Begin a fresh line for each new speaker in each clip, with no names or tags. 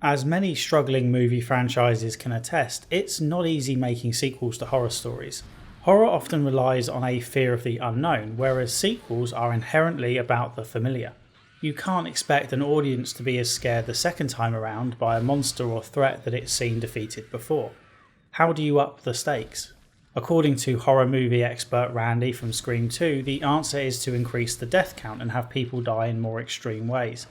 As many struggling movie franchises can attest, it's not easy making sequels to horror stories. Horror often relies on a fear of the unknown, whereas sequels are inherently about the familiar. You can't expect an audience to be as scared the second time around by a monster or threat that it's seen defeated before. How do you up the stakes? According to horror movie expert Randy from Scream 2, the answer is to increase the death count and have people die in more extreme ways.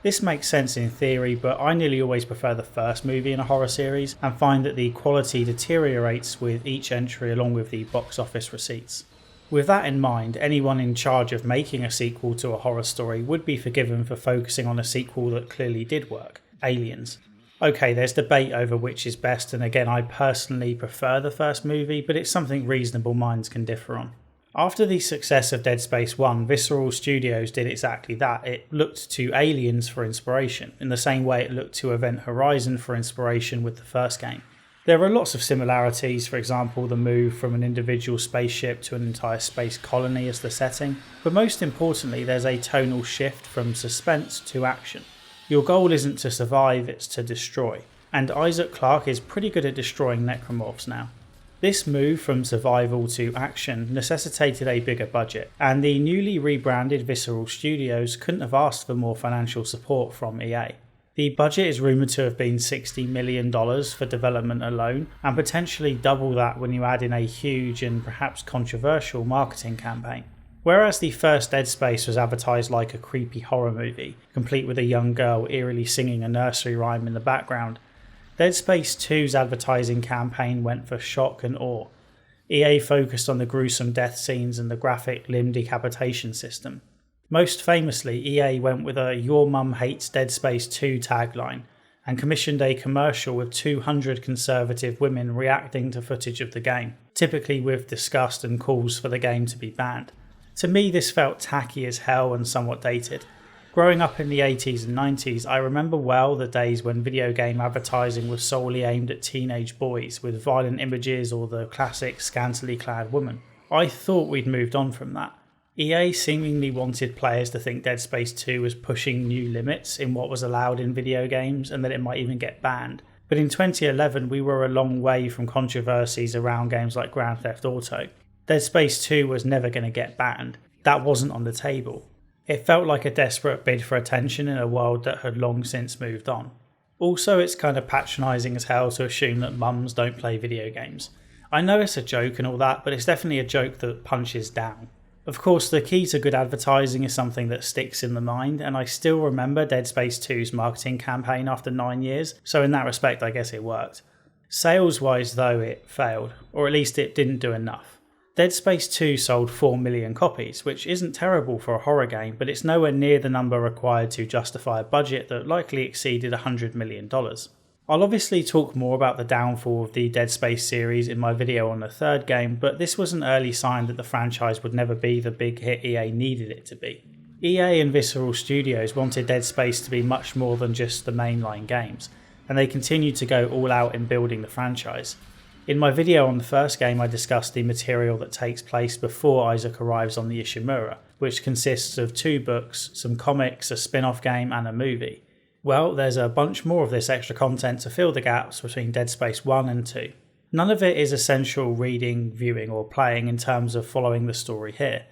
This makes sense in theory, but I nearly always prefer the first movie in a horror series and find that the quality deteriorates with each entry along with the box office receipts. With that in mind, anyone in charge of making a sequel to a horror story would be forgiven for focusing on a sequel that clearly did work: Aliens. Okay, there's debate over which is best, and again I personally prefer the first movie, but it's something reasonable minds can differ on. After the success of Dead Space 1, Visceral Studios did exactly that. It looked to Aliens for inspiration, in the same way it looked to Event Horizon for inspiration with the first game. There are lots of similarities, for example the move from an individual spaceship to an entire space colony as the setting, but most importantly there's a tonal shift from suspense to action. Your goal isn't to survive, it's to destroy, and Isaac Clarke is pretty good at destroying necromorphs now. This move from survival to action necessitated a bigger budget, and the newly rebranded Visceral Studios couldn't have asked for more financial support from EA. The budget is rumoured to have been $60 million for development alone, and potentially double that when you add in a huge and perhaps controversial marketing campaign. Whereas the first Dead Space was advertised like a creepy horror movie, complete with a young girl eerily singing a nursery rhyme in the background, Dead Space 2's advertising campaign went for shock and awe. EA focused on the gruesome death scenes and the graphic limb decapitation system. Most famously, EA went with a "Your Mum Hates Dead Space 2" tagline and commissioned a commercial with 200 conservative women reacting to footage of the game, typically with disgust and calls for the game to be banned. To me, this felt tacky as hell and somewhat dated. Growing up in the 80s and 90s, I remember well the days when video game advertising was solely aimed at teenage boys with violent images or the classic scantily clad woman. I thought we'd moved on from that. EA seemingly wanted players to think Dead Space 2 was pushing new limits in what was allowed in video games and that it might even get banned. But in 2011 we were a long way from controversies around games like Grand Theft Auto. Dead Space 2 was never going to get banned. That wasn't on the table. It felt like a desperate bid for attention in a world that had long since moved on. Also, it's kind of patronising as hell to assume that mums don't play video games. I know it's a joke and all that, but it's definitely a joke that punches down. Of course, the key to good advertising is something that sticks in the mind, and I still remember Dead Space 2's marketing campaign after 9 years, so in that respect I guess it worked. Sales-wise though, it failed, or at least it didn't do enough. Dead Space 2 sold 4 million copies, which isn't terrible for a horror game, but it's nowhere near the number required to justify a budget that likely exceeded $100 million. I'll obviously talk more about the downfall of the Dead Space series in my video on the third game, but this was an early sign that the franchise would never be the big hit EA needed it to be. EA and Visceral Studios wanted Dead Space to be much more than just the mainline games, and they continued to go all out in building the franchise. In my video on the first game I discussed the material that takes place before Isaac arrives on the Ishimura, which consists of 2 books, some comics, a spin-off game and a movie. Well, there's a bunch more of this extra content to fill the gaps between Dead Space 1 and 2. None of it is essential reading, viewing or playing in terms of following the story here.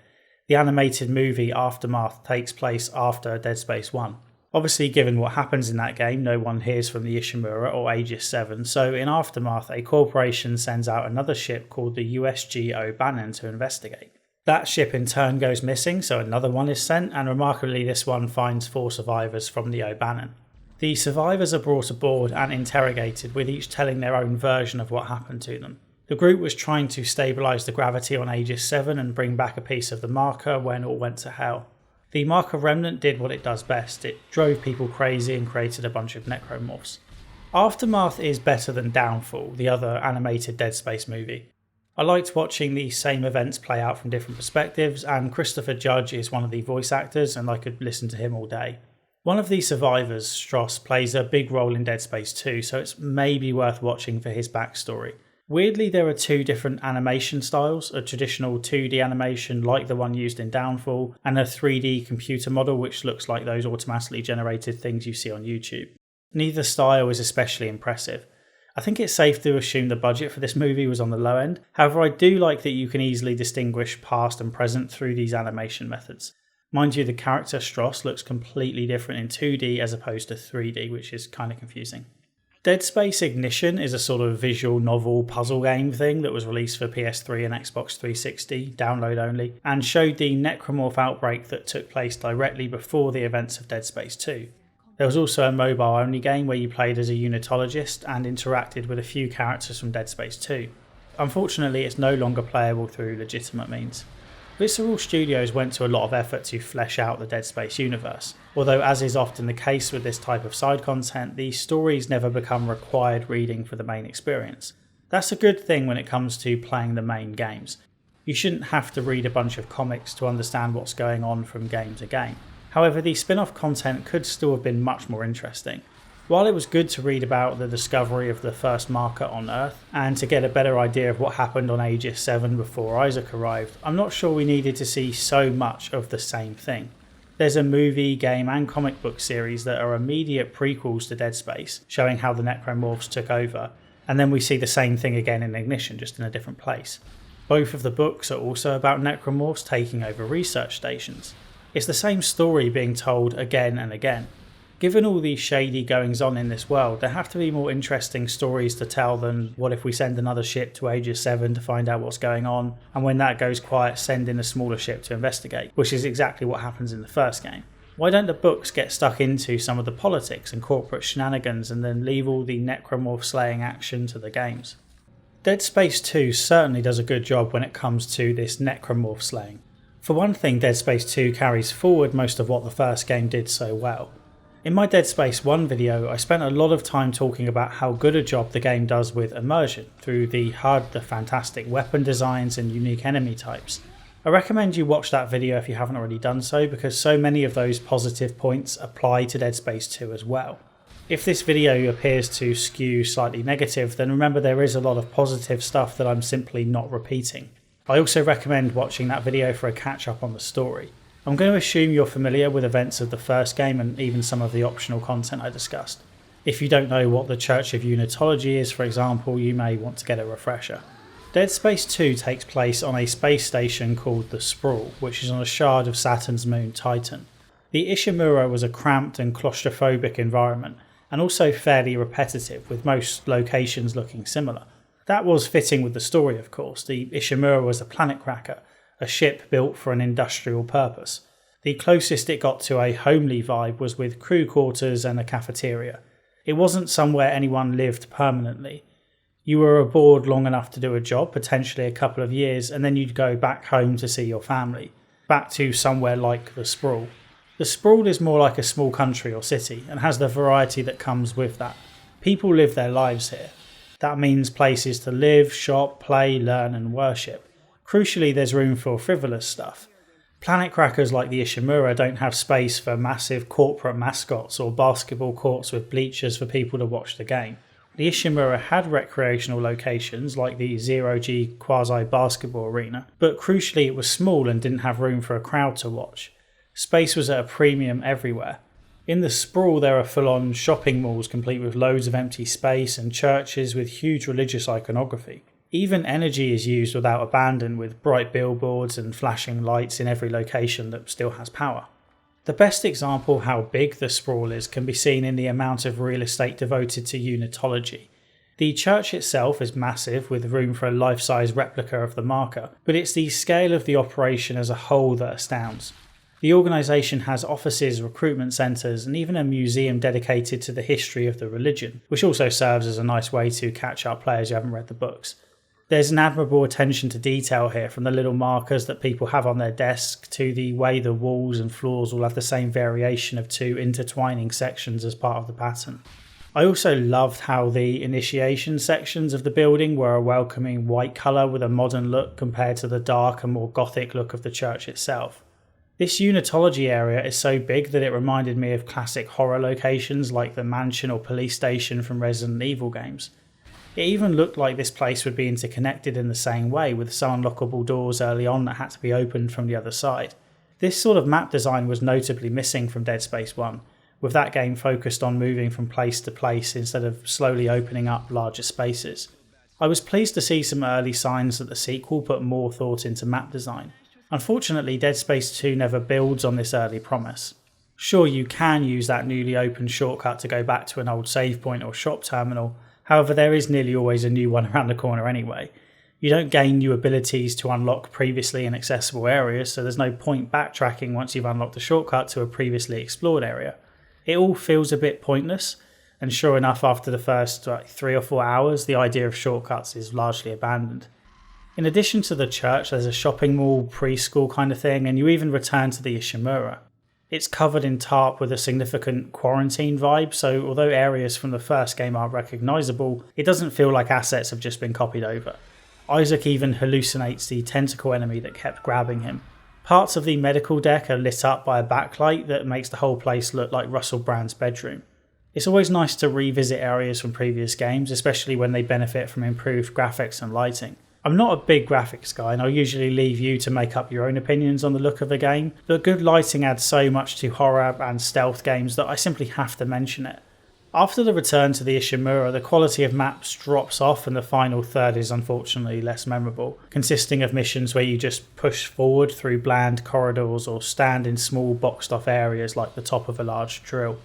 The animated movie Aftermath takes place after Dead Space 1. Obviously, given what happens in that game, no one hears from the Ishimura or Aegis 7, so in Aftermath a corporation sends out another ship called the USG O'Bannon to investigate. That ship in turn goes missing, so another one is sent, and remarkably this one finds 4 survivors from the O'Bannon. The survivors are brought aboard and interrogated, with each telling their own version of what happened to them. The group was trying to stabilise the gravity on Aegis 7 and bring back a piece of the marker when all went to hell. The marker remnant did what it does best: it drove people crazy and created a bunch of necromorphs. Aftermath is better than Downfall, the other animated Dead Space movie. I liked watching the same events play out from different perspectives, and Christopher Judge is one of the voice actors and I could listen to him all day. One of the survivors, Stross, plays a big role in Dead Space 2, so it's maybe worth watching for his backstory. Weirdly, there are 2 different animation styles, a traditional 2D animation like the one used in Downfall, and a 3D computer model which looks like those automatically generated things you see on YouTube. Neither style is especially impressive. I think it's safe to assume the budget for this movie was on the low end. However, I do like that you can easily distinguish past and present through these animation methods. Mind you, the character Stross looks completely different in 2D as opposed to 3D, which is kind of confusing. Dead Space Ignition is a sort of visual novel puzzle game thing that was released for PS3 and Xbox 360, download only, and showed the necromorph outbreak that took place directly before the events of Dead Space 2. There was also a mobile-only game where you played as a unitologist and interacted with a few characters from Dead Space 2. Unfortunately, it's no longer playable through legitimate means. Visceral Studios went to a lot of effort to flesh out the Dead Space universe, although as is often the case with this type of side content, the stories never become required reading for the main experience. That's a good thing when it comes to playing the main games. You shouldn't have to read a bunch of comics to understand what's going on from game to game. However, the spin-off content could still have been much more interesting. While it was good to read about the discovery of the first marker on Earth, and to get a better idea of what happened on Aegis 7 before Isaac arrived, I'm not sure we needed to see so much of the same thing. There's a movie, game and comic book series that are immediate prequels to Dead Space, showing how the necromorphs took over, and then we see the same thing again in Ignition, just in a different place. Both of the books are also about necromorphs taking over research stations. It's the same story being told again and again. Given all these shady goings on in this world, there have to be more interesting stories to tell than what if we send another ship to Aegis 7 to find out what's going on, and when that goes quiet, send in a smaller ship to investigate, which is exactly what happens in the first game. Why don't the books get stuck into some of the politics and corporate shenanigans and then leave all the necromorph slaying action to the games? Dead Space 2 certainly does a good job when it comes to this necromorph slaying. For one thing, Dead Space 2 carries forward most of what the first game did so well. In my Dead Space 1 video, I spent a lot of time talking about how good a job the game does with immersion, through the HUD, the fantastic weapon designs and unique enemy types. I recommend you watch that video if you haven't already done so, because so many of those positive points apply to Dead Space 2 as well. If this video appears to skew slightly negative, then remember there is a lot of positive stuff that I'm simply not repeating. I also recommend watching that video for a catch up on the story. I'm going to assume you're familiar with events of the first game and even some of the optional content I discussed. If you don't know what the Church of Unitology is, for example, you may want to get a refresher. Dead Space 2 takes place on a space station called the Sprawl, which is on a shard of Saturn's moon Titan. The Ishimura was a cramped and claustrophobic environment, and also fairly repetitive, with most locations looking similar. That was fitting with the story, of course. The Ishimura was a planet cracker, a ship built for an industrial purpose. The closest it got to a homely vibe was with crew quarters and a cafeteria. It wasn't somewhere anyone lived permanently. You were aboard long enough to do a job, potentially a couple of years, and then you'd go back home to see your family, back to somewhere like the Sprawl. The Sprawl is more like a small country or city, and has the variety that comes with that. People live their lives here. That means places to live, shop, play, learn and worship. Crucially, there's room for frivolous stuff. Planet crackers like the Ishimura don't have space for massive corporate mascots or basketball courts with bleachers for people to watch the game. The Ishimura had recreational locations like the Zero-G quasi-basketball arena, but crucially it was small and didn't have room for a crowd to watch. Space was at a premium everywhere. In the Sprawl there are full-on shopping malls complete with loads of empty space and churches with huge religious iconography. Even energy is used without abandon, with bright billboards and flashing lights in every location that still has power. The best example of how big the Sprawl is can be seen in the amount of real estate devoted to unitology. The church itself is massive, with room for a life-size replica of the marker, but it's the scale of the operation as a whole that astounds. The organisation has offices, recruitment centres and even a museum dedicated to the history of the religion, which also serves as a nice way to catch up players who haven't read the books. There's an admirable attention to detail here, from the little markers that people have on their desk to the way the walls and floors all have the same variation of two intertwining sections as part of the pattern. I also loved how the initiation sections of the building were a welcoming white colour with a modern look compared to the dark and more gothic look of the church itself. This unitology area is so big that it reminded me of classic horror locations like the mansion or police station from Resident Evil games. It even looked like this place would be interconnected in the same way, with some unlockable doors early on that had to be opened from the other side. This sort of map design was notably missing from Dead Space 1, with that game focused on moving from place to place instead of slowly opening up larger spaces. I was pleased to see some early signs that the sequel put more thought into map design. Unfortunately, Dead Space 2 never builds on this early promise. Sure, you can use that newly opened shortcut to go back to an old save point or shop terminal, however there is nearly always a new one around the corner anyway. You don't gain new abilities to unlock previously inaccessible areas, so there's no point backtracking once you've unlocked a shortcut to a previously explored area. It all feels a bit pointless, and sure enough after the first 3 or 4 hours the idea of shortcuts is largely abandoned. In addition to the church, there's a shopping mall, preschool kind of thing, and you even return to the Ishimura. It's covered in tarp with a significant quarantine vibe, so although areas from the first game are recognisable, it doesn't feel like assets have just been copied over. Isaac even hallucinates the tentacle enemy that kept grabbing him. Parts of the medical deck are lit up by a backlight that makes the whole place look like Russell Brand's bedroom. It's always nice to revisit areas from previous games, especially when they benefit from improved graphics and lighting. I'm not a big graphics guy and I'll usually leave you to make up your own opinions on the look of a game, but good lighting adds so much to horror and stealth games that I simply have to mention it. After the return to the Ishimura, the quality of maps drops off and the final third is unfortunately less memorable, consisting of missions where you just push forward through bland corridors or stand in small boxed off areas like the top of a large drill.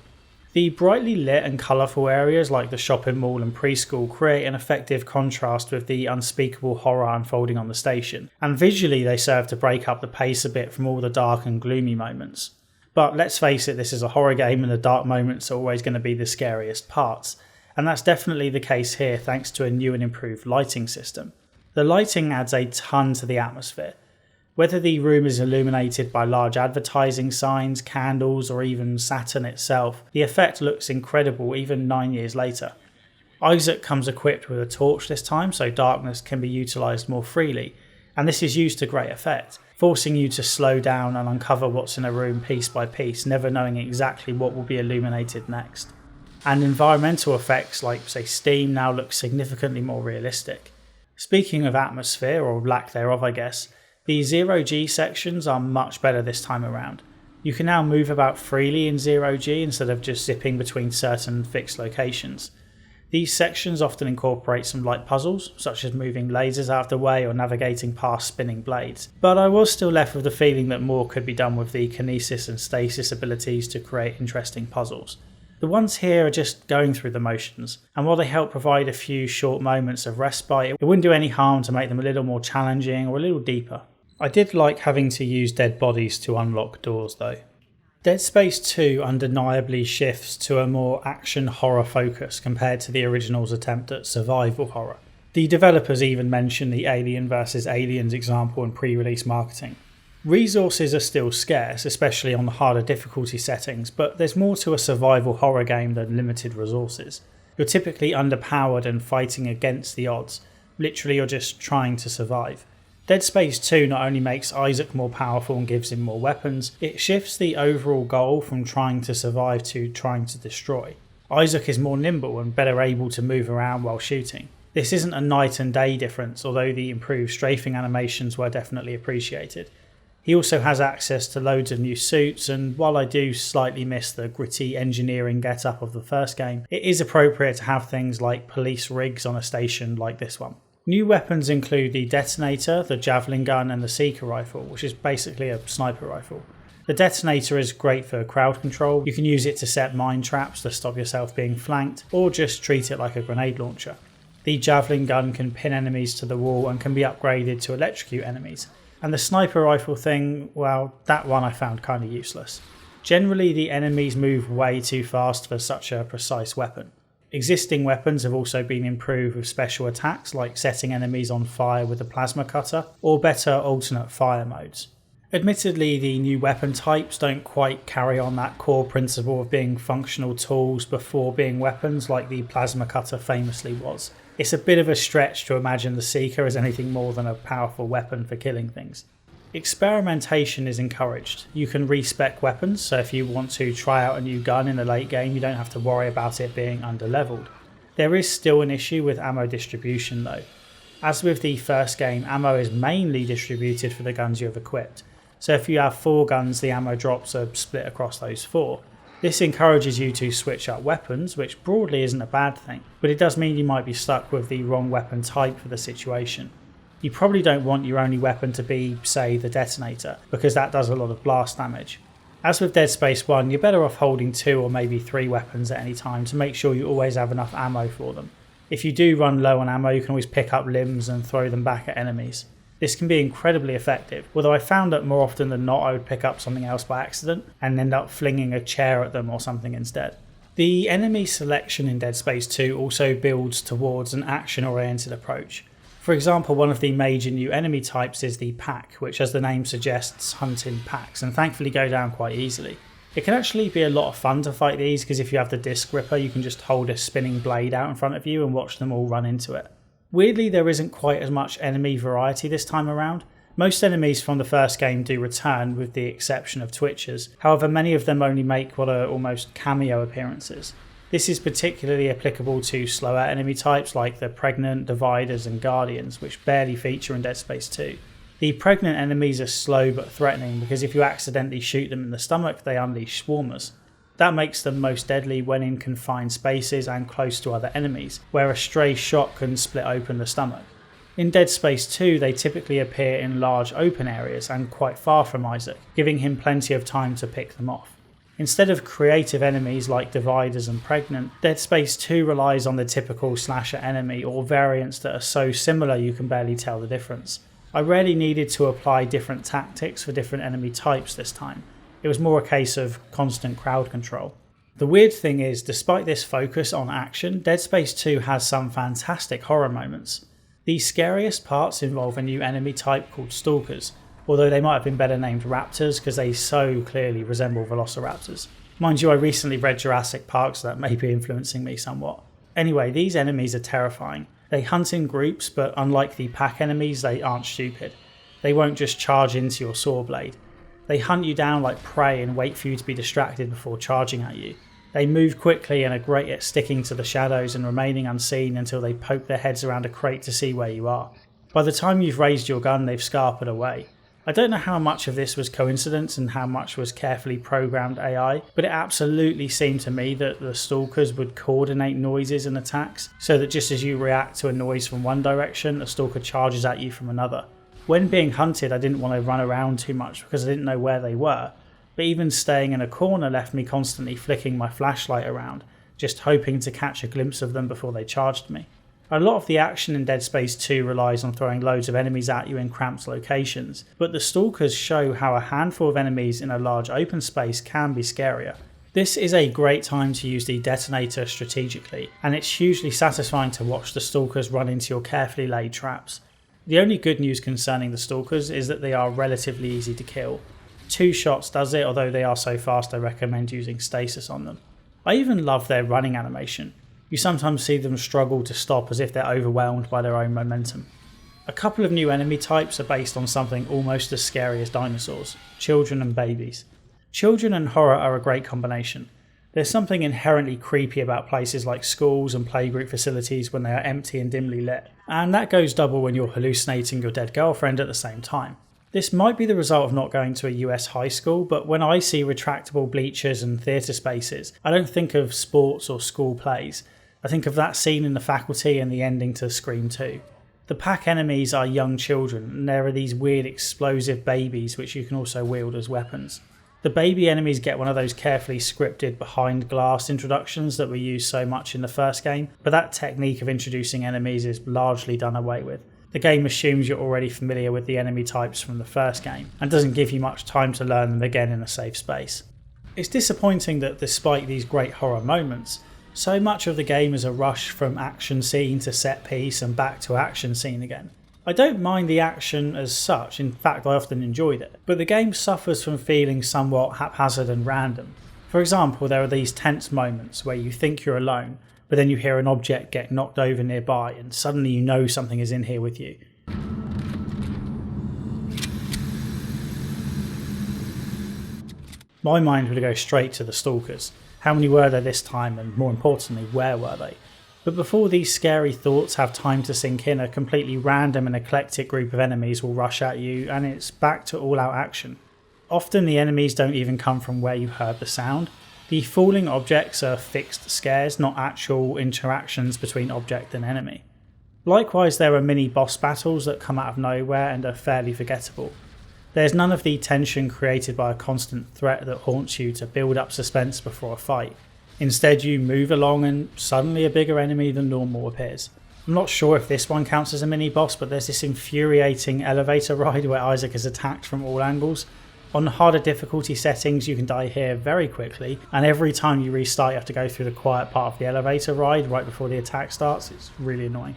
The brightly lit and colourful areas like the shopping mall and preschool create an effective contrast with the unspeakable horror unfolding on the station, and visually they serve to break up the pace a bit from all the dark and gloomy moments. But let's face it, this is a horror game and the dark moments are always going to be the scariest parts, and that's definitely the case here thanks to a new and improved lighting system. The lighting adds a ton to the atmosphere. Whether the room is illuminated by large advertising signs, candles, or even Saturn itself, the effect looks incredible even 9 years later. Isaac comes equipped with a torch this time, so darkness can be utilised more freely, and this is used to great effect, forcing you to slow down and uncover what's in a room piece by piece, never knowing exactly what will be illuminated next. And environmental effects like, say, steam now look significantly more realistic. Speaking of atmosphere, or lack thereof I guess, the zero-G sections are much better this time around. You can now move about freely in zero-G instead of just zipping between certain fixed locations. These sections often incorporate some light puzzles, such as moving lasers out of the way or navigating past spinning blades, but I was still left with the feeling that more could be done with the kinesis and stasis abilities to create interesting puzzles. The ones here are just going through the motions, and while they help provide a few short moments of respite, it wouldn't do any harm to make them a little more challenging or a little deeper. I did like having to use dead bodies to unlock doors though. Dead Space 2 undeniably shifts to a more action horror focus compared to the original's attempt at survival horror. The developers even mention the Alien vs Aliens example in pre-release marketing. Resources are still scarce, especially on the harder difficulty settings, but there's more to a survival horror game than limited resources. You're typically underpowered and fighting against the odds. Literally you're just trying to survive. Dead Space 2 not only makes Isaac more powerful and gives him more weapons, it shifts the overall goal from trying to survive to trying to destroy. Isaac is more nimble and better able to move around while shooting. This isn't a night and day difference, although the improved strafing animations were definitely appreciated. He also has access to loads of new suits, and while I do slightly miss the gritty engineering get-up of the first game, it is appropriate to have things like police rigs on a station like this one. New weapons include the detonator, the javelin gun and the seeker rifle, which is basically a sniper rifle. The detonator is great for crowd control. You can use it to set mine traps to stop yourself being flanked, or just treat it like a grenade launcher. The javelin gun can pin enemies to the wall and can be upgraded to electrocute enemies. And the sniper rifle thing, well, that one I found kind of useless. Generally the enemies move way too fast for such a precise weapon. Existing weapons have also been improved with special attacks like setting enemies on fire with a plasma cutter, or better alternate fire modes. Admittedly, the new weapon types don't quite carry on that core principle of being functional tools before being weapons like the plasma cutter famously was. It's a bit of a stretch to imagine the Seeker as anything more than a powerful weapon for killing things. Experimentation is encouraged. You can respec weapons, so if you want to try out a new gun in the late game, you don't have to worry about it being underleveled. There is still an issue with ammo distribution though. As with the first game, ammo is mainly distributed for the guns you have equipped. So if you have 4 guns, the ammo drops are split across those 4. This encourages you to switch up weapons, which broadly isn't a bad thing, but it does mean you might be stuck with the wrong weapon type for the situation. You probably don't want your only weapon to be, say, the detonator, because that does a lot of blast damage. As with Dead Space 1, you're better off holding 2 or maybe 3 weapons at any time to make sure you always have enough ammo for them. If you do run low on ammo, you can always pick up limbs and throw them back at enemies. This can be incredibly effective, although I found that more often than not I would pick up something else by accident and end up flinging a chair at them or something instead. The enemy selection in Dead Space 2 also builds towards an action-oriented approach. For example, one of the major new enemy types is the pack, which as the name suggests hunt in packs and thankfully go down quite easily. It can actually be a lot of fun to fight these because if you have the disc ripper you can just hold a spinning blade out in front of you and watch them all run into it. Weirdly, there isn't quite as much enemy variety this time around. Most enemies from the first game do return with the exception of Twitchers, however many of them only make what are almost cameo appearances. This is particularly applicable to slower enemy types like the Pregnant, Dividers and Guardians, which barely feature in Dead Space 2. The Pregnant enemies are slow but threatening because if you accidentally shoot them in the stomach they unleash swarmers. That makes them most deadly when in confined spaces and close to other enemies, where a stray shot can split open the stomach. In Dead Space 2 they typically appear in large open areas and quite far from Isaac, giving him plenty of time to pick them off. Instead of creative enemies like Dividers and Pregnant, Dead Space 2 relies on the typical slasher enemy or variants that are so similar you can barely tell the difference. I rarely needed to apply different tactics for different enemy types this time. It was more a case of constant crowd control. The weird thing is, despite this focus on action, Dead Space 2 has some fantastic horror moments. The scariest parts involve a new enemy type called Stalkers, although they might have been better named Raptors because they so clearly resemble Velociraptors. Mind you, I recently read Jurassic Park, so that may be influencing me somewhat. Anyway, these enemies are terrifying. They hunt in groups, but unlike the pack enemies, they aren't stupid. They won't just charge into your saw blade. They hunt you down like prey and wait for you to be distracted before charging at you. They move quickly and are great at sticking to the shadows and remaining unseen until they poke their heads around a crate to see where you are. By the time you've raised your gun, they've scarpered away. I don't know how much of this was coincidence and how much was carefully programmed AI, but it absolutely seemed to me that the stalkers would coordinate noises and attacks, so that just as you react to a noise from one direction, a stalker charges at you from another. When being hunted, I didn't want to run around too much because I didn't know where they were, but even staying in a corner left me constantly flicking my flashlight around, just hoping to catch a glimpse of them before they charged me. A lot of the action in Dead Space 2 relies on throwing loads of enemies at you in cramped locations, but the stalkers show how a handful of enemies in a large open space can be scarier. This is a great time to use the detonator strategically, and it's hugely satisfying to watch the stalkers run into your carefully laid traps. The only good news concerning the stalkers is that they are relatively easy to kill. 2 shots does it, although they are so fast I recommend using stasis on them. I even love their running animation. You sometimes see them struggle to stop as if they're overwhelmed by their own momentum. A couple of new enemy types are based on something almost as scary as dinosaurs: children and babies. Children and horror are a great combination. There's something inherently creepy about places like schools and playgroup facilities when they are empty and dimly lit, and that goes double when you're hallucinating your dead girlfriend at the same time. This might be the result of not going to a US high school, but when I see retractable bleachers and theatre spaces, I don't think of sports or school plays. I think of that scene in The Faculty and the ending to Scream 2. The pack enemies are young children, and there are these weird explosive babies which you can also wield as weapons. The baby enemies get one of those carefully scripted behind glass introductions that were used so much in the first game, but that technique of introducing enemies is largely done away with. The game assumes you're already familiar with the enemy types from the first game, and doesn't give you much time to learn them again in a safe space. It's disappointing that despite these great horror moments, so much of the game is a rush from action scene to set piece and back to action scene again. I don't mind the action as such, in fact I often enjoyed it, but the game suffers from feeling somewhat haphazard and random. For example, there are these tense moments where you think you're alone, but then you hear an object get knocked over nearby and suddenly you know something is in here with you. My mind would go straight to the stalkers. How many were there this time, and more importantly, where were they? But before these scary thoughts have time to sink in, a completely random and eclectic group of enemies will rush at you, and it's back to all-out action. Often the enemies don't even come from where you heard the sound. The falling objects are fixed scares, not actual interactions between object and enemy. Likewise, there are mini boss battles that come out of nowhere and are fairly forgettable. There's none of the tension created by a constant threat that haunts you to build up suspense before a fight. Instead, you move along and suddenly a bigger enemy than normal appears. I'm not sure if this one counts as a mini boss, but there's this infuriating elevator ride where Isaac is attacked from all angles. On harder difficulty settings you can die here very quickly, and every time you restart you have to go through the quiet part of the elevator ride right before the attack starts. It's really annoying.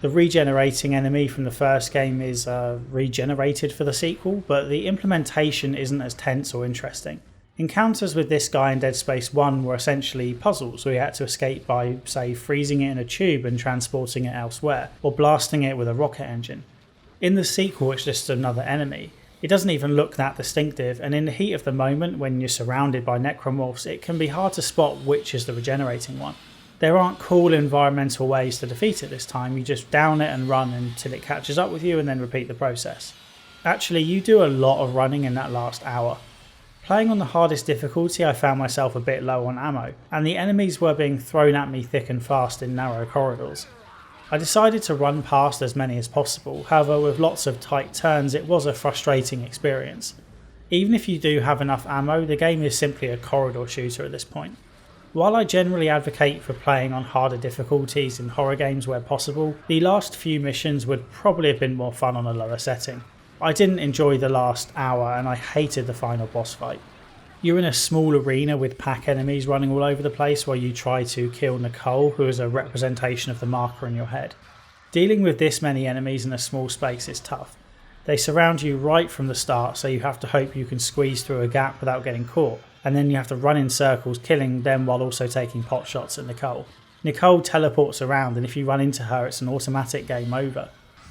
The regenerating enemy from the first game is regenerated for the sequel, but the implementation isn't as tense or interesting. Encounters with this guy in Dead Space 1 were essentially puzzles where you had to escape by, say, freezing it in a tube and transporting it elsewhere, or blasting it with a rocket engine. In the sequel it's just another enemy. It doesn't even look that distinctive, and in the heat of the moment when you're surrounded by necromorphs it can be hard to spot which is the regenerating one. There aren't cool environmental ways to defeat it this time, you just down it and run until it catches up with you and then repeat the process. Actually, you do a lot of running in that last hour. Playing on the hardest difficulty I found myself a bit low on ammo, and the enemies were being thrown at me thick and fast in narrow corridors. I decided to run past as many as possible, however with lots of tight turns it was a frustrating experience. Even if you do have enough ammo, the game is simply a corridor shooter at this point. While I generally advocate for playing on harder difficulties in horror games where possible, the last few missions would probably have been more fun on a lower setting. I didn't enjoy the last hour and I hated the final boss fight. You're in a small arena with pack enemies running all over the place while you try to kill Nicole, who is a representation of the marker in your head. Dealing with this many enemies in a small space is tough. They surround you right from the start, so you have to hope you can squeeze through a gap without getting caught, and then you have to run in circles killing them while also taking pot shots at Nicole. Nicole teleports around and if you run into her it's an automatic game over.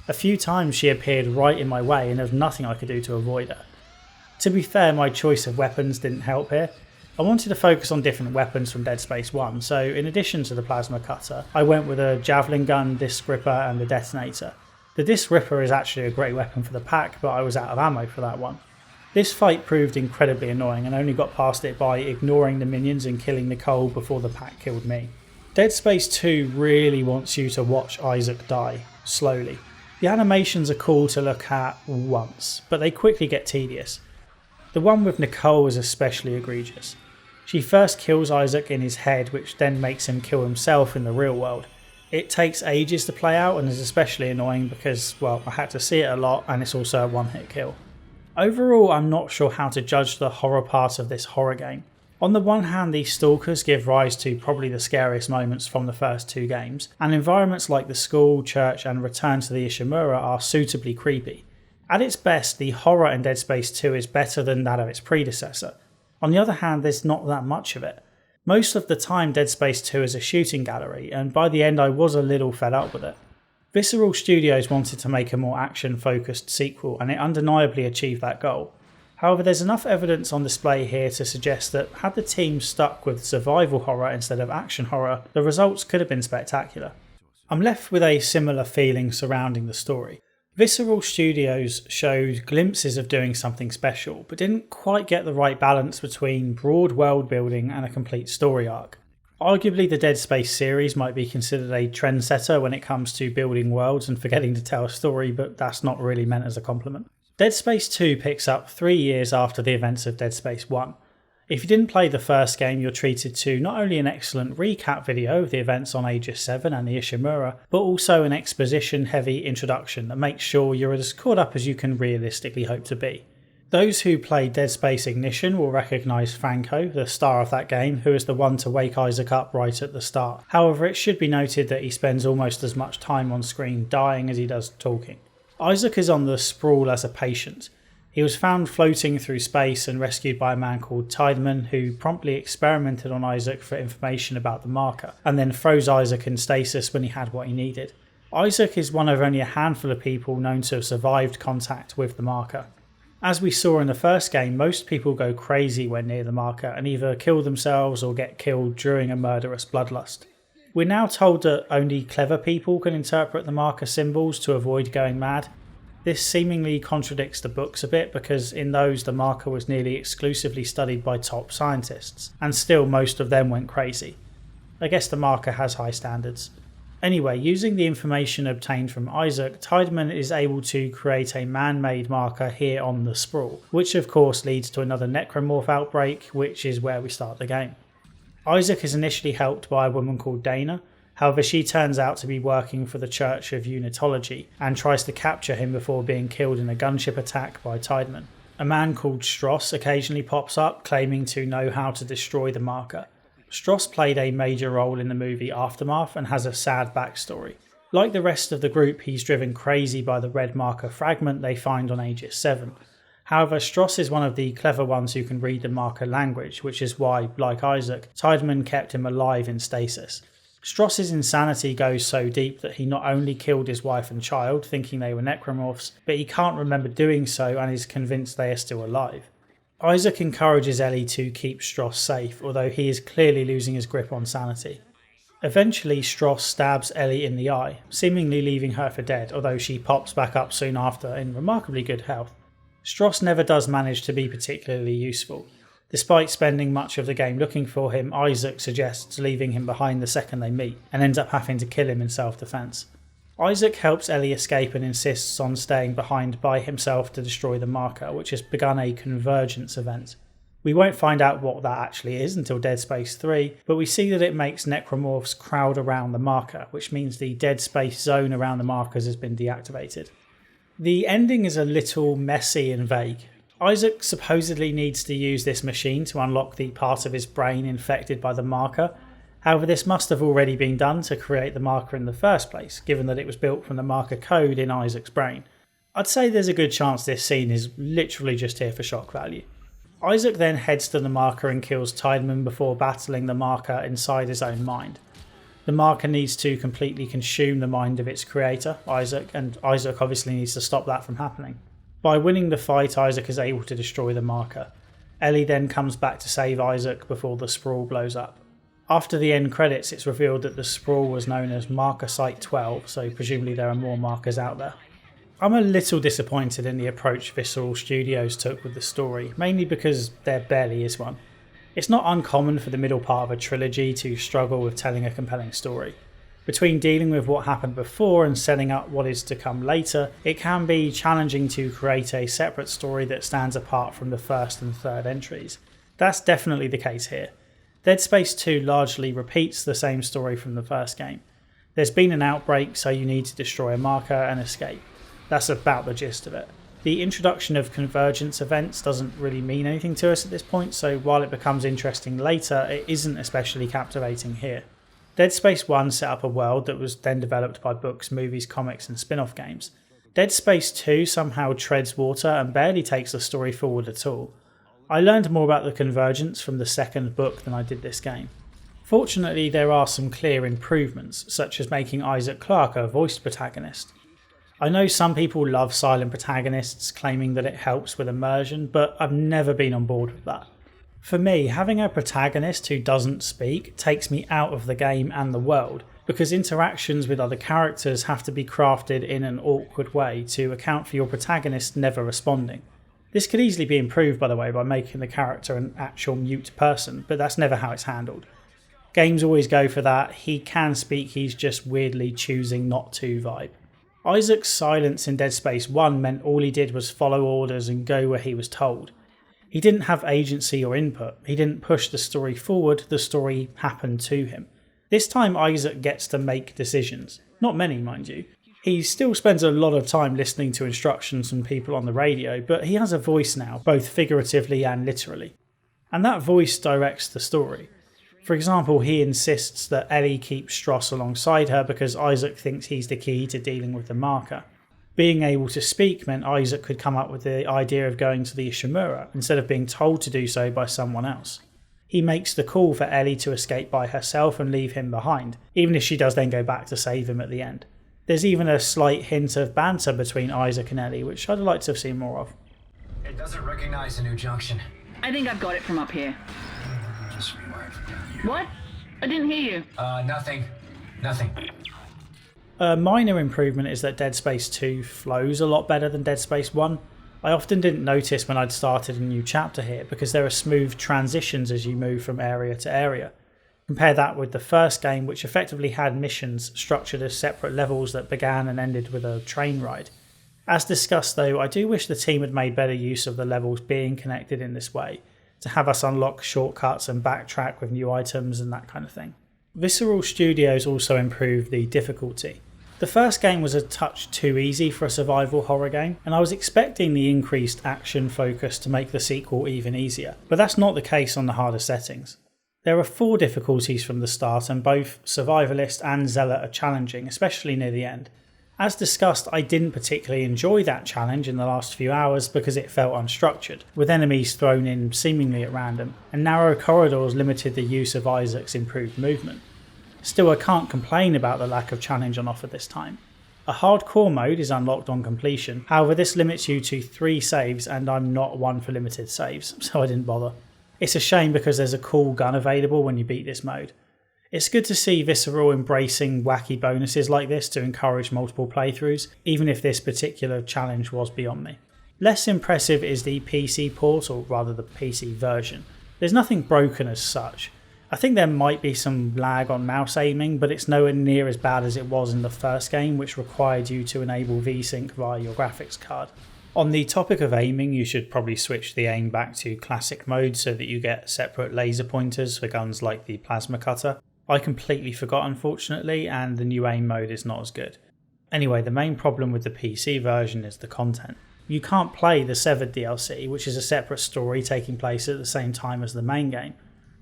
A few times she appeared right in my way and there was nothing I could do to avoid her. To be fair, my choice of weapons didn't help here. I wanted to focus on different weapons from Dead Space 1, so in addition to the plasma cutter, I went with a javelin gun, disc ripper and a detonator. The disc ripper is actually a great weapon for the pack, but I was out of ammo for that one. This fight proved incredibly annoying and only got past it by ignoring the minions and killing Nicole before the pack killed me. Dead Space 2 really wants you to watch Isaac die, slowly. The animations are cool to look at once, but they quickly get tedious. The one with Nicole is especially egregious. She first kills Isaac in his head, which then makes him kill himself in the real world. It takes ages to play out and is especially annoying because, well, I had to see it a lot and it's also a one-hit kill. Overall, I'm not sure how to judge the horror part of this horror game. On the one hand, these stalkers give rise to probably the scariest moments from the first two games, and environments like the school, church and Return to the Ishimura are suitably creepy. At its best, the horror in Dead Space 2 is better than that of its predecessor. On the other hand, there's not that much of it. Most of the time Dead Space 2 is a shooting gallery, and by the end I was a little fed up with it. Visceral Studios wanted to make a more action-focused sequel, and it undeniably achieved that goal. However, there's enough evidence on display here to suggest that had the team stuck with survival horror instead of action horror, the results could have been spectacular. I'm left with a similar feeling surrounding the story. Visceral Studios showed glimpses of doing something special, but didn't quite get the right balance between broad world building and a complete story arc. Arguably the Dead Space series might be considered a trendsetter when it comes to building worlds and forgetting to tell a story, but that's not really meant as a compliment. Dead Space 2 picks up 3 years after the events of Dead Space 1. If you didn't play the first game, you're treated to not only an excellent recap video of the events on Aegis 7 and the Ishimura, but also an exposition-heavy introduction that makes sure you're as caught up as you can realistically hope to be. Those who played Dead Space Ignition will recognise Franco, the star of that game, who is the one to wake Isaac up right at the start. However, it should be noted that he spends almost as much time on screen dying as he does talking. Isaac is on the sprawl as a patient. He was found floating through space and rescued by a man called Tiedemann, who promptly experimented on Isaac for information about the marker, and then froze Isaac in stasis when he had what he needed. Isaac is one of only a handful of people known to have survived contact with the marker. As we saw in the first game, most people go crazy when near the marker and either kill themselves or get killed during a murderous bloodlust. We're now told that only clever people can interpret the marker symbols to avoid going mad. This seemingly contradicts the books a bit because in those the marker was nearly exclusively studied by top scientists, and still most of them went crazy. I guess the marker has high standards. Anyway, using the information obtained from Isaac, Tiedemann is able to create a man-made marker here on the Sprawl, which of course leads to another necromorph outbreak, which is where we start the game. Isaac is initially helped by a woman called Dana. However, she turns out to be working for the Church of Unitology and tries to capture him before being killed in a gunship attack by Tiedemann. A man called Stross occasionally pops up, claiming to know how to destroy the marker. Stross played a major role in the movie Aftermath and has a sad backstory. Like the rest of the group, he's driven crazy by the red marker fragment they find on Aegis 7. However, Stross is one of the clever ones who can read the marker language, which is why, like Isaac, Tiedemann kept him alive in stasis. Stross's insanity goes so deep that he not only killed his wife and child, thinking they were necromorphs, but he can't remember doing so and is convinced they are still alive. Isaac encourages Ellie to keep Stross safe, although he is clearly losing his grip on sanity. Eventually, Stross stabs Ellie in the eye, seemingly leaving her for dead, although she pops back up soon after in remarkably good health. Stross never does manage to be particularly useful. Despite spending much of the game looking for him, Isaac suggests leaving him behind the second they meet, and ends up having to kill him in self-defense. Isaac helps Ellie escape and insists on staying behind by himself to destroy the marker, which has begun a convergence event. We won't find out what that actually is until Dead Space 3, but we see that it makes necromorphs crowd around the marker, which means the dead space zone around the markers has been deactivated. The ending is a little messy and vague. Isaac supposedly needs to use this machine to unlock the part of his brain infected by the marker. However, this must have already been done to create the marker in the first place, given that it was built from the marker code in Isaac's brain. I'd say there's a good chance this scene is literally just here for shock value. Isaac then heads to the marker and kills Tiedemann before battling the marker inside his own mind. The marker needs to completely consume the mind of its creator, Isaac, and Isaac obviously needs to stop that from happening. By winning the fight, Isaac is able to destroy the marker. Ellie then comes back to save Isaac before the Sprawl blows up. After the end credits, it's revealed that the Sprawl was known as Marker Site 12, so presumably there are more markers out there. I'm a little disappointed in the approach Visceral Studios took with the story, mainly because there barely is one. It's not uncommon for the middle part of a trilogy to struggle with telling a compelling story. Between dealing with what happened before and setting up what is to come later, it can be challenging to create a separate story that stands apart from the first and third entries. That's definitely the case here. Dead Space 2 largely repeats the same story from the first game. There's been an outbreak, so you need to destroy a marker and escape. That's about the gist of it. The introduction of convergence events doesn't really mean anything to us at this point, so while it becomes interesting later, it isn't especially captivating here. Dead Space 1 set up a world that was then developed by books, movies, comics and spin-off games. Dead Space 2 somehow treads water and barely takes the story forward at all. I learned more about the convergence from the second book than I did this game. Fortunately, there are some clear improvements, such as making Isaac Clarke a voiced protagonist. I know some people love silent protagonists, claiming that it helps with immersion, but I've never been on board with that. For me, having a protagonist who doesn't speak takes me out of the game and the world, because interactions with other characters have to be crafted in an awkward way to account for your protagonist never responding. This could easily be improved, by the way, by making the character an actual mute person, but that's never how it's handled. Games always go for that he can speak, he's just weirdly choosing not to vibe. Isaac's silence in Dead Space 1 meant all he did was follow orders and go where he was told. He didn't have agency or input, he didn't push the story forward, the story happened to him. This time Isaac gets to make decisions. Not many, mind you. He still spends a lot of time listening to instructions from people on the radio, but he has a voice now, both figuratively and literally. And that voice directs the story. For example, he insists that Ellie keeps Stross alongside her because Isaac thinks he's the key to dealing with the marker. Being able to speak meant Isaac could come up with the idea of going to the Ishimura instead of being told to do so by someone else. He makes the call for Ellie to escape by herself and leave him behind, even if she does then go back to save him at the end. There's even a slight hint of banter between Isaac and Ellie, which I'd like to have seen more of.
It doesn't recognize a new junction.
I think I've got it from up here. What? I didn't hear you.
Nothing.
A minor improvement is that Dead Space 2 flows a lot better than Dead Space 1. I often didn't notice when I'd started a new chapter here because there are smooth transitions as you move from area to area. Compare that with the first game, which effectively had missions structured as separate levels that began and ended with a train ride. As discussed though, I do wish the team had made better use of the levels being connected in this way, to have us unlock shortcuts and backtrack with new items and that kind of thing. Visceral Studios also improved the difficulty. The first game was a touch too easy for a survival horror game, and I was expecting the increased action focus to make the sequel even easier, but that's not the case on the harder settings. There are 4 difficulties from the start, and both Survivalist and Zealot are challenging, especially near the end. As discussed, I didn't particularly enjoy that challenge in the last few hours because it felt unstructured, with enemies thrown in seemingly at random, and narrow corridors limited the use of Isaac's improved movement. Still, I can't complain about the lack of challenge on offer this time. A hardcore mode is unlocked on completion, however this limits you to 3 saves and I'm not one for limited saves, so I didn't bother. It's a shame because there's a cool gun available when you beat this mode. It's good to see Visceral embracing wacky bonuses like this to encourage multiple playthroughs, even if this particular challenge was beyond me. Less impressive is the PC port, or rather the PC version. There's nothing broken as such. I think there might be some lag on mouse aiming, but it's nowhere near as bad as it was in the first game, which required you to enable VSync via your graphics card. On the topic of aiming, you should probably switch the aim back to classic mode so that you get separate laser pointers for guns like the plasma cutter. I completely forgot unfortunately, and the new aim mode is not as good. Anyway, the main problem with the PC version is the content. You can't play the Severed DLC, which is a separate story taking place at the same time as the main game.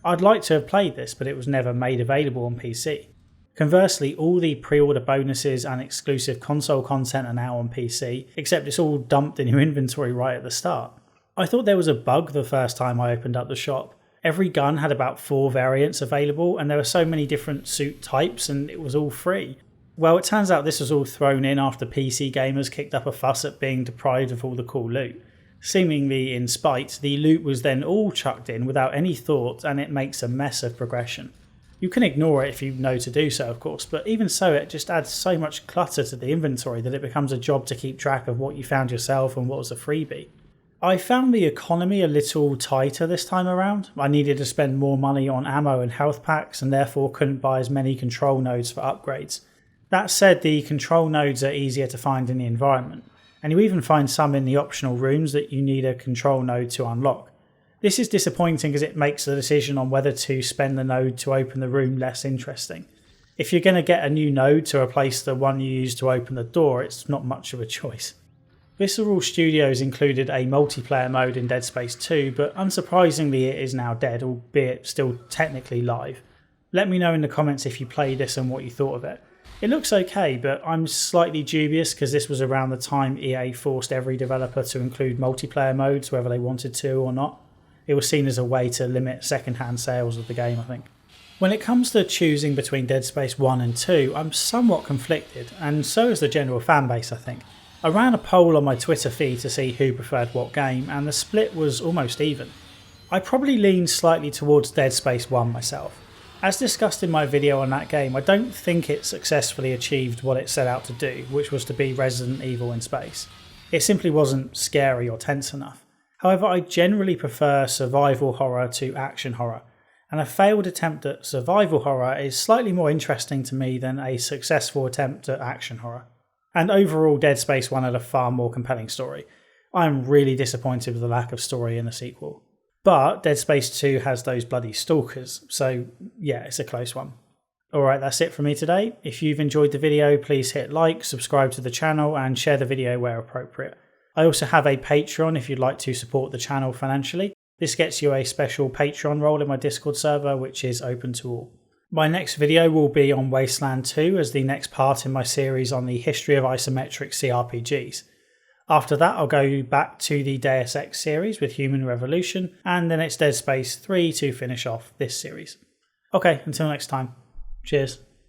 I'd like to have played this, but it was never made available on PC. Conversely, all the pre-order bonuses and exclusive console content are now on PC, except it's all dumped in your inventory right at the start. I thought there was a bug the first time I opened up the shop. Every gun had about 4 variants available, and there were so many different suit types, and it was all free. Well, it turns out this was all thrown in after PC gamers kicked up a fuss at being deprived of all the cool loot. Seemingly in spite, the loot was then all chucked in without any thought, and it makes a mess of progression. You can ignore it if you know to do so, of course, but even so it just adds so much clutter to the inventory that it becomes a job to keep track of what you found yourself and what was a freebie. I found the economy a little tighter this time around. I needed to spend more money on ammo and health packs and therefore couldn't buy as many control nodes for upgrades. That said, the control nodes are easier to find in the environment, and you even find some in the optional rooms that you need a control node to unlock. This is disappointing as it makes the decision on whether to spend the node to open the room less interesting. If you're going to get a new node to replace the one you used to open the door, it's not much of a choice. Visceral Studios included a multiplayer mode in Dead Space 2, but unsurprisingly it is now dead, albeit still technically live. Let me know in the comments if you played this and what you thought of it. It looks okay, but I'm slightly dubious because this was around the time EA forced every developer to include multiplayer modes whether they wanted to or not. It was seen as a way to limit second-hand sales of the game, I think. When it comes to choosing between Dead Space 1 and 2, I'm somewhat conflicted, and so is the general fanbase, I think. I ran a poll on my Twitter feed to see who preferred what game, and the split was almost even. I probably leaned slightly towards Dead Space 1 myself. As discussed in my video on that game, I don't think it successfully achieved what it set out to do, which was to be Resident Evil in space. It simply wasn't scary or tense enough. However, I generally prefer survival horror to action horror, and a failed attempt at survival horror is slightly more interesting to me than a successful attempt at action horror. And overall, Dead Space 1 had a far more compelling story. I'm really disappointed with the lack of story in the sequel. But Dead Space 2 has those bloody stalkers, so yeah, it's a close one. Alright, that's it from me today. If you've enjoyed the video, please hit like, subscribe to the channel, and share the video where appropriate. I also have a Patreon if you'd like to support the channel financially. This gets you a special Patreon role in my Discord server, which is open to all. My next video will be on Wasteland 2 as the next part in my series on the history of isometric CRPGs. After that, I'll go back to the Deus Ex series with Human Revolution, and then it's Dead Space 3 to finish off this series. Okay, until next time. Cheers.